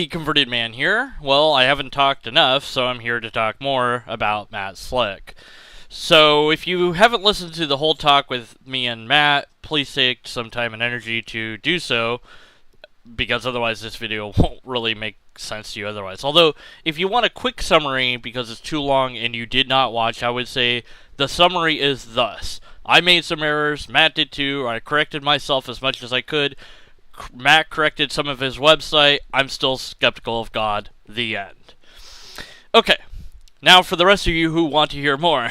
The Converted Man here. Well, I haven't talked enough, so I'm here to talk more about Matt Slick. So, if you haven't listened to the whole talk with me and Matt, please take some time and energy to do so, because otherwise this video won't really make sense to you otherwise. Although, if you want a quick summary, because it's too long and you did not watch, I would say the summary is thus. I made some errors, Matt did too, I corrected myself as much as I could, Matt corrected some of his website, I'm still skeptical of God, the end. Okay, now for the rest of you who want to hear more.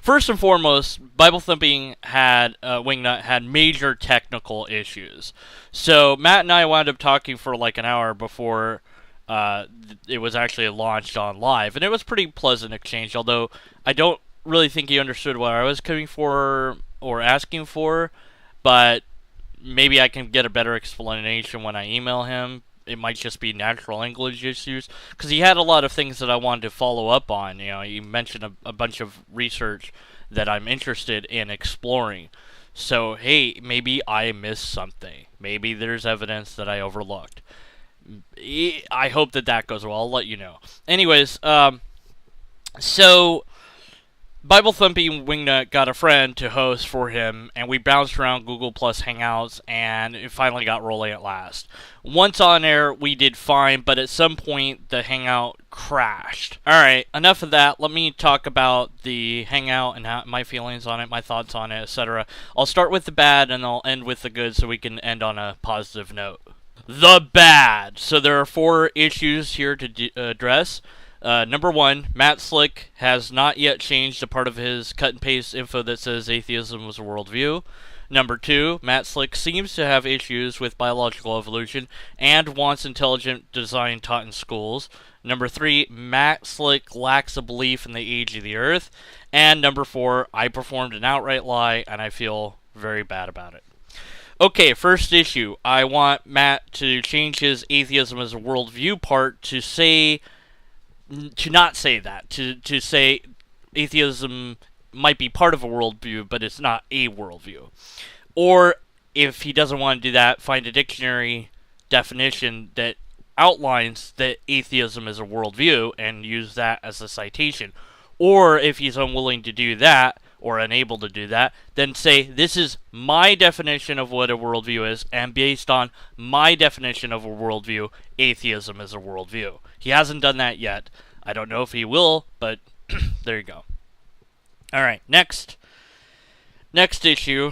First and foremost, Bible Thumping had, Wingnut had major technical issues. So Matt and I wound up talking for like an hour before it was actually launched on live. And it was a pretty pleasant exchange, although I don't really think he understood what I was coming for or asking for. But maybe I can get a better explanation when I email him. It might just be natural English issues, because he had a lot of things that I wanted to follow up on. You know, he mentioned a bunch of research that I'm interested in exploring. So, hey, maybe I missed something. Maybe there's evidence that I overlooked. I hope that goes well. I'll let you know. Anyways, so Bible Thumping Wingnut got a friend to host for him, and we bounced around Google Plus Hangouts, and it finally got rolling at last. Once on air, we did fine, but at some point, the Hangout crashed. Alright, enough of that. Let me talk about the Hangout and my feelings on it, my thoughts on it, etc. I'll start with the bad, and I'll end with the good, so we can end on a positive note. The bad! So there are 4 issues here to address. Number 1, Matt Slick has not yet changed a part of his cut and paste info that says atheism was a worldview. Number 2, Matt Slick seems to have issues with biological evolution and wants intelligent design taught in schools. Number 3, Matt Slick lacks a belief in the age of the earth. And number 4, I performed an outright lie and I feel very bad about it. Okay, first issue. I want Matt to change his atheism as a worldview part to not say that, to say atheism might be part of a worldview, but it's not a worldview. Or, if he doesn't want to do that, find a dictionary definition that outlines that atheism is a worldview and use that as a citation. Or, if he's unwilling to do that, or unable to do that, then say, this is my definition of what a worldview is, and based on my definition of a worldview, atheism is a worldview. He hasn't done that yet. I don't know if he will, but there you go. Alright, next issue.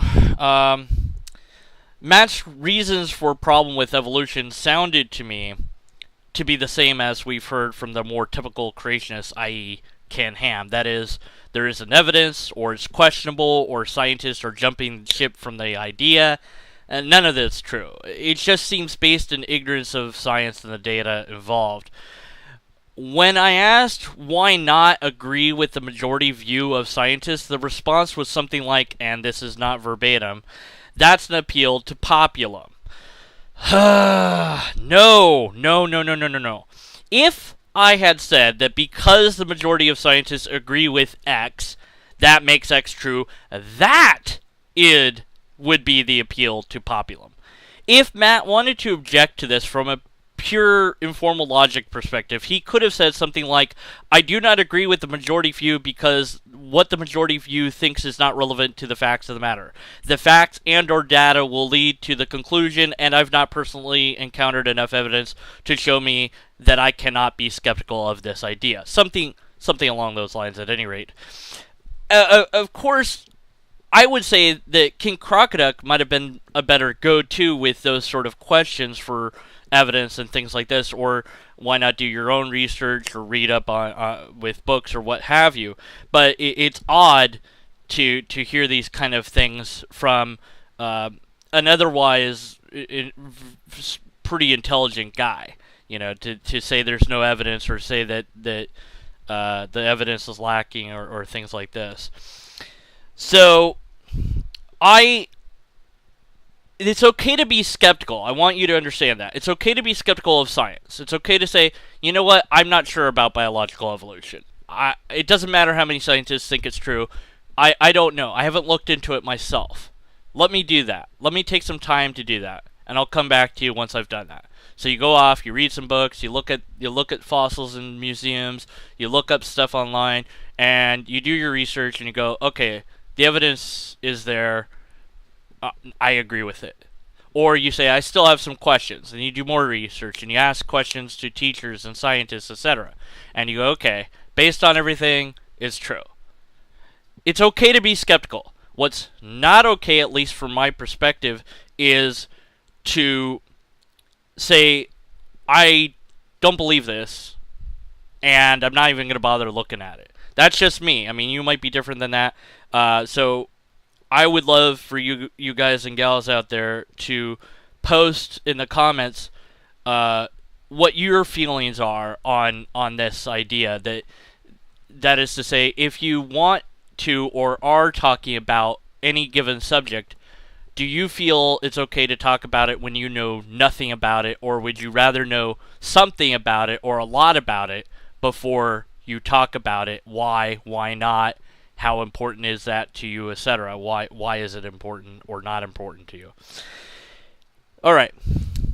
Matt's reasons for problem with evolution sounded to me to be the same as we've heard from the more typical creationists, i.e. Ken Ham. That is, there isn't evidence, or it's questionable, or scientists are jumping ship from the idea. And none of that's true. It just seems based in ignorance of science and the data involved. When I asked why not agree with the majority view of scientists, the response was something like, and this is not verbatim, that's an appeal to populum. No. If I had said that because the majority of scientists agree with X, that makes X true, that would be the appeal to populum. If Matt wanted to object to this from a pure informal logic perspective, he could have said something like, I do not agree with the majority view because what the majority view thinks is not relevant to the facts of the matter. The facts and or data will lead to the conclusion, and I've not personally encountered enough evidence to show me that I cannot be skeptical of this idea. Something along those lines at any rate. Of course, I would say that King Crocoduck might have been a better go-to with those sort of questions for evidence and things like this, or why not do your own research or read up on with books or what have you. But it's odd to hear these kind of things from an otherwise pretty intelligent guy. You know, to say there's no evidence or say that the evidence is lacking or things like this. So it's okay to be skeptical. I want you to understand that. It's okay to be skeptical of science. It's okay to say, you know what, I'm not sure about biological evolution. It doesn't matter how many scientists think it's true. I don't know. I haven't looked into it myself. Let me do that. Let me take some time to do that. and I'll come back to you once I've done that. So you go off, you read some books, you look at fossils in museums, you look up stuff online, and you do your research, and you go, okay, the evidence is there. I agree with it. Or you say, I still have some questions, and you do more research, and you ask questions to teachers and scientists, etc. And you go, okay, based on everything, it's true. It's okay to be skeptical. What's not okay, at least from my perspective, is to say, I don't believe this, and I'm not even going to bother looking at it. That's just me. I mean, you might be different than that. So I would love for you guys and gals out there to post in the comments what your feelings are on this idea. That is to say, if you want to or are talking about any given subject, do you feel it's okay to talk about it when you know nothing about it, or would you rather know something about it or a lot about it before you talk about it? Why not? How important is that to you, etc.? Why is it important or not important to you? All right.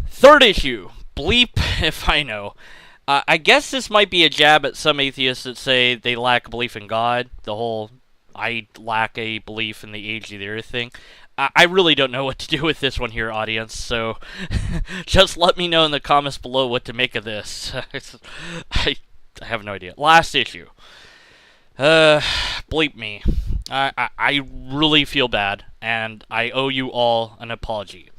Third issue. Bleep if I know. I guess this might be a jab at some atheists that say they lack belief in God. The whole I lack a belief in the age of the earth thing. I really don't know what to do with this one here, audience, so just let me know in the comments below what to make of this. I have no idea. Last issue. Bleep me. I really feel bad, and I owe you all an apology.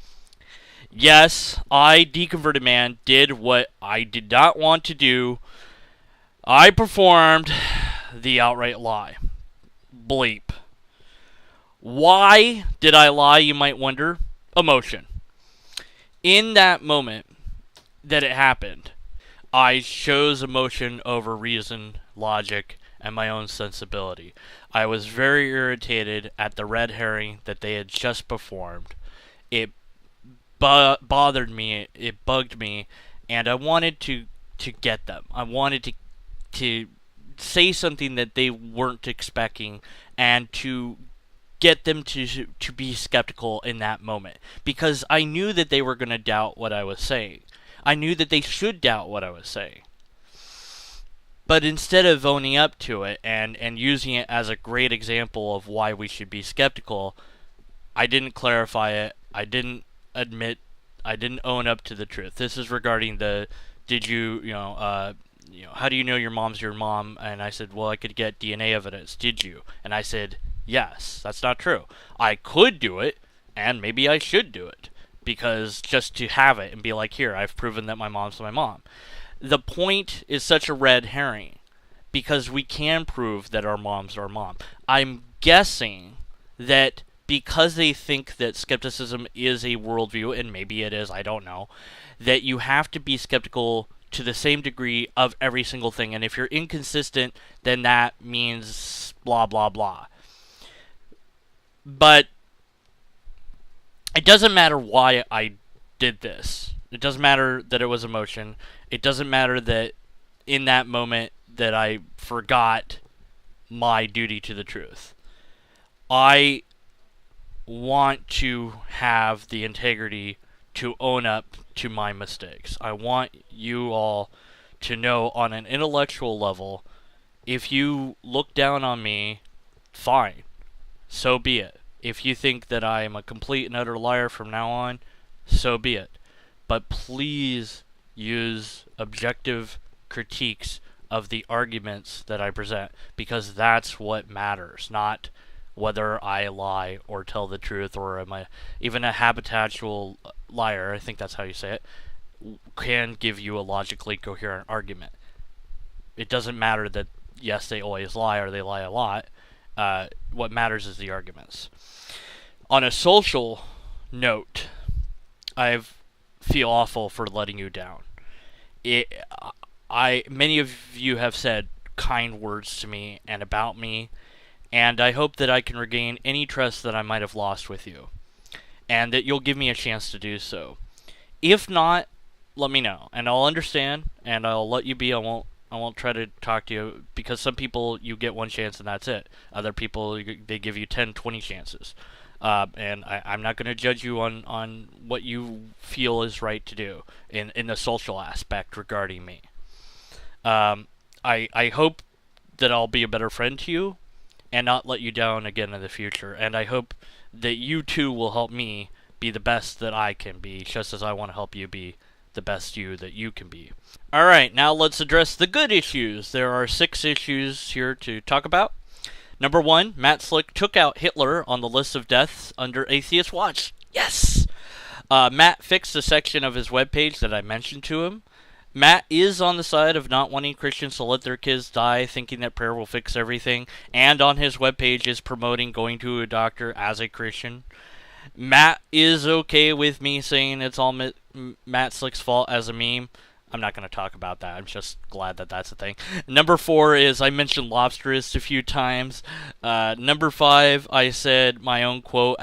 Yes, I, Deconverted Man, did what I did not want to do. I performed the outright lie. Bleep. Why did I lie, you might wonder? Emotion. In that moment that it happened, I chose emotion over reason, logic, and my own sensibility. I was very irritated at the red herring that they had just performed. It bothered me, it bugged me, and I wanted to get them. I wanted to say something that they weren't expecting, and to get them to be skeptical in that moment, because I knew that they were going to doubt what I was saying. I knew that they should doubt what I was saying. But instead of owning up to it and using it as a great example of why we should be skeptical, I didn't clarify it. I didn't own up to the truth. This is regarding the, did you, how do you know your mom's your mom? And I said, well, I could get DNA evidence. Did you? And I said, yes, that's not true. I could do it, and maybe I should do it, because just to have it and be like, here, I've proven that my mom's my mom. The point is such a red herring, because we can prove that our mom's our mom. I'm guessing that because they think that skepticism is a worldview, and maybe it is, I don't know, that you have to be skeptical to the same degree of every single thing, and if you're inconsistent, then that means blah, blah, blah. But it doesn't matter why I did this. It doesn't matter that it was emotion. It doesn't matter that in that moment that I forgot my duty to the truth. I want to have the integrity to own up to my mistakes. I want you all to know on an intellectual level, if you look down on me, fine. So be it. If you think that I am a complete and utter liar from now on, so be it. But please use objective critiques of the arguments that I present, because that's what matters, not whether I lie or tell the truth, or am I even a habitual liar, I think that's how you say it, can give you a logically coherent argument. It doesn't matter that, yes, they always lie or they lie a lot. What matters is the arguments. On a social note, I feel awful for letting you down. Many of you have said kind words to me and about me, and I hope that I can regain any trust that I might have lost with you, and that you'll give me a chance to do so. If not, let me know, and I'll understand, and I'll let you be. I won't try to talk to you, because some people, you get one chance and that's it. Other people, they give you 10, 20 chances. And I'm not going to judge you on what you feel is right to do in the social aspect regarding me. Um, I hope that I'll be a better friend to you and not let you down again in the future. And I hope that you too will help me be the best that I can be, just as I want to help you be the best you that you can be. Alright, now let's address the good issues. There are 6 issues here to talk about. Number 1, Matt Slick took out Hitler on the list of deaths under Atheist Watch. Yes! Matt fixed the section of his webpage that I mentioned to him. Matt is on the side of not wanting Christians to let their kids die, thinking that prayer will fix everything, and on his webpage is promoting going to a doctor as a Christian. Matt is okay with me saying it's all Matt Slick's fault as a meme. I'm not going to talk about that. I'm just glad that that's a thing. Number 4 is I mentioned Lobsterist a few times. Number 5, I said my own quote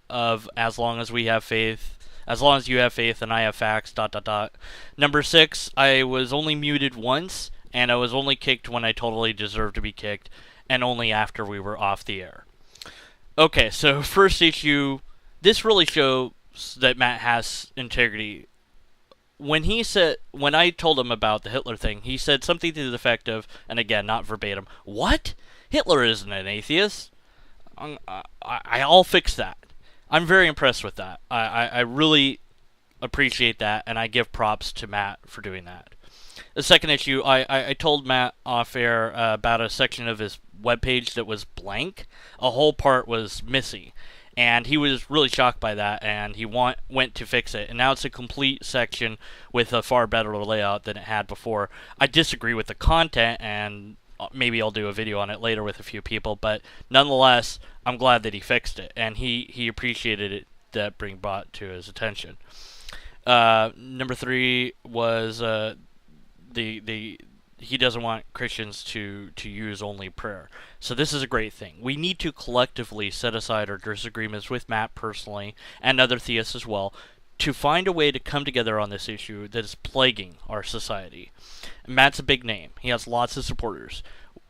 of as long as we have faith, as long as you have faith and I have facts, ... Number 6, I was only muted once, and I was only kicked when I totally deserved to be kicked, and only after we were off the air. Okay, so first issue, this really shows that Matt has integrity. When I told him about the Hitler thing, he said something to the effect of, and again, not verbatim, "What? Hitler isn't an atheist." I'll fix that. I'm very impressed with that. I really appreciate that, and I give props to Matt for doing that. The second issue, I told Matt off air about a section of his webpage that was blank. A whole part was missing. And he was really shocked by that, and he went to fix it. And now it's a complete section with a far better layout than it had before. I disagree with the content, and maybe I'll do a video on it later with a few people. But nonetheless, I'm glad that he fixed it, and he appreciated it that being brought to his attention. Number 3 was he doesn't want Christians to use only prayer. So this is a great thing. We need to collectively set aside our disagreements with Matt personally, and other theists as well, to find a way to come together on this issue that is plaguing our society. Matt's a big name. He has lots of supporters.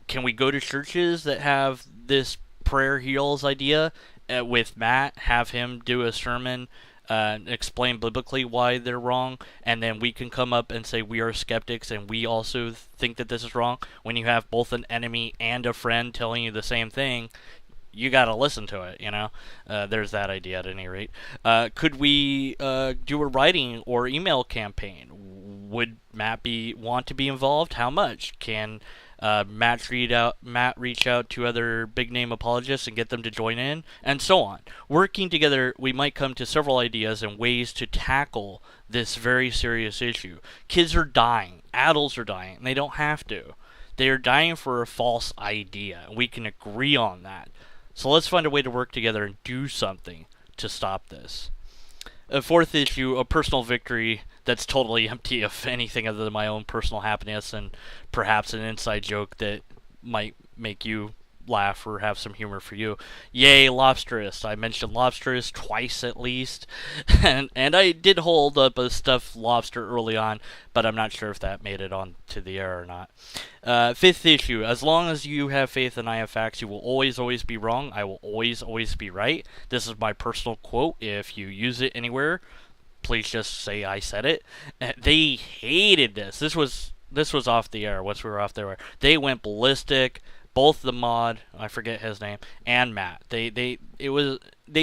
Can we go to churches that have this prayer heals idea with Matt, have him do a sermon, explain biblically why they're wrong, and then we can come up and say we are skeptics and we also think that this is wrong? When you have both an enemy and a friend telling you the same thing, you gotta listen to it, you know? There's that idea at any rate. Could we do a writing or email campaign? Would Matt want to be involved? How much? Can Matt reach out to other big name apologists and get them to join in, and so on. Working together, we might come to several ideas and ways to tackle this very serious issue. Kids are dying, adults are dying, and they don't have to. They are dying for a false idea, and we can agree on that. So let's find a way to work together and do something to stop this. A fourth issue, a personal victory that's totally empty of anything other than my own personal happiness and perhaps an inside joke that might make you laugh or have some humor for you. Yay, Lobsterist. I mentioned Lobsterist twice at least. and I did hold up a stuffed lobster early on, but I'm not sure if that made it onto the air or not. Fifth issue, as long as you have faith and I have facts, you will always be wrong. I will always be right. This is my personal quote. If you use it anywhere, please just say I said it. They hated this. This was off the air. Once we were off the air, they went ballistic. Both the mod, I forget his name, and Matt. They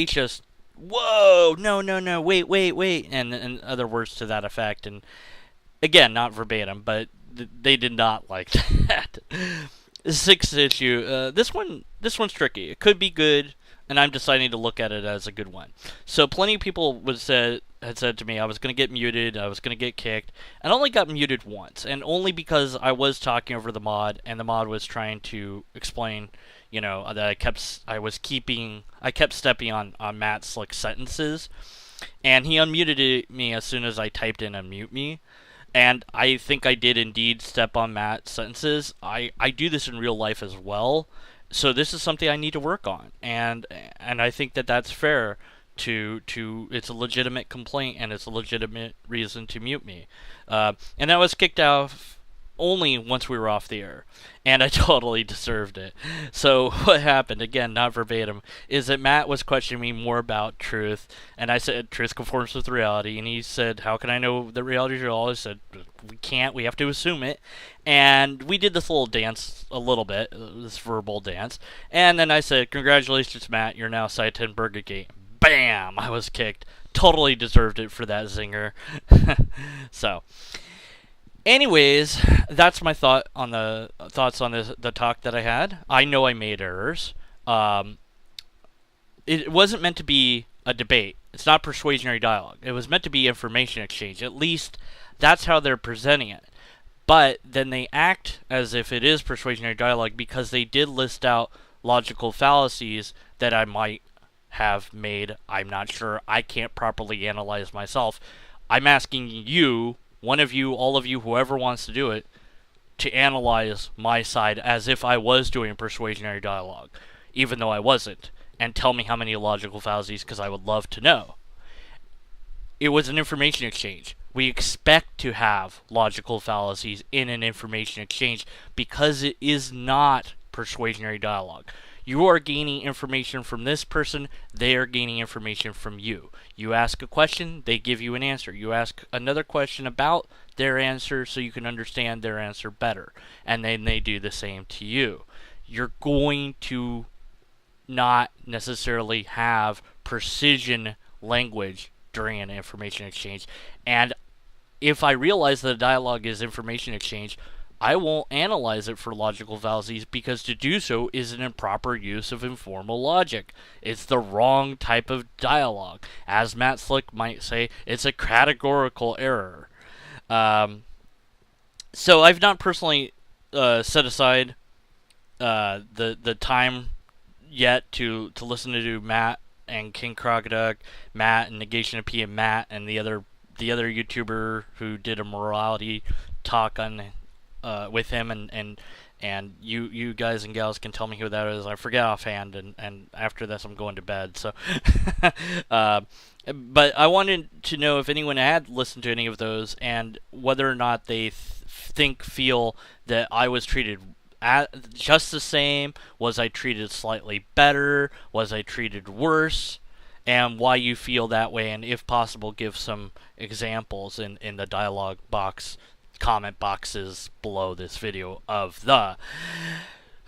just, whoa, no, wait, and other words to that effect. And again, not verbatim, but they did not like that. Sixth issue. This one's tricky. It could be good, and I'm deciding to look at it as a good one. So plenty of people had said to me I was going to get muted, I was going to get kicked, and I only got muted once, and only because I was talking over the mod, and the mod was trying to explain, that I kept stepping on Matt Slick's sentences, and he unmuted me as soon as I typed in unmute me. And I think I did indeed step on Matt's sentences. I do this in real life as well. So this is something I need to work on, and I think that that's fair. It's a legitimate complaint, and it's a legitimate reason to mute me. And I was kicked out only once we were off the air. And I totally deserved it. So what happened, again, not verbatim, is that Matt was questioning me more about truth, and I said truth conforms with reality, and he said, how can I know that reality is real? I said, we can't, we have to assume it. And we did this little dance a little bit, this verbal dance, and then I said, congratulations, Matt, you're now Side 10 Burger Gate. Bam! I was kicked. Totally deserved it for that zinger. So, anyways, that's my thoughts on the talk that I had. I know I made errors. It wasn't meant to be a debate. It's not persuasionary dialogue. It was meant to be information exchange. At least that's how they're presenting it. But then they act as if it is persuasionary dialogue because they did list out logical fallacies that I might have made. I'm not sure. I can't properly analyze myself. I'm asking you, one of you, all of you, whoever wants to do it, to analyze my side as if I was doing persuasionary dialogue, even though I wasn't, and tell me how many logical fallacies, because I would love to know. It was an information exchange. We expect to have logical fallacies in an information exchange because it is not persuasionary dialogue. You are gaining information from this person, they are gaining information from you. You ask a question, they give you an answer. You ask another question about their answer so you can understand their answer better. And then they do the same to you. You're going to not necessarily have precision language during an information exchange. And if I realize that a dialogue is information exchange, I won't analyze it for logical fallacies because to do so is an improper use of informal logic. It's the wrong type of dialogue. As Matt Slick might say, it's a categorical error. So I've not personally set aside the time yet to listen to Matt and King Crocoduck, Matt and Negation of P and Matt and the other YouTuber who did a morality talk on with him, and you guys and gals can tell me who that is. I forget offhand, and after this I'm going to bed. So, but I wanted to know if anyone had listened to any of those and whether or not they feel that I was treated just the same. Was I treated slightly better? Was I treated worse? And why you feel that way, and if possible, give some examples in the dialogue box, comment boxes below this video of the.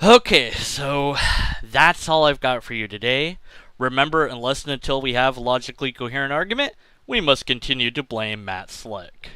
Okay, so that's all I've got for you today. Remember, unless and until we have a logically coherent argument, we must continue to blame Matt Slick.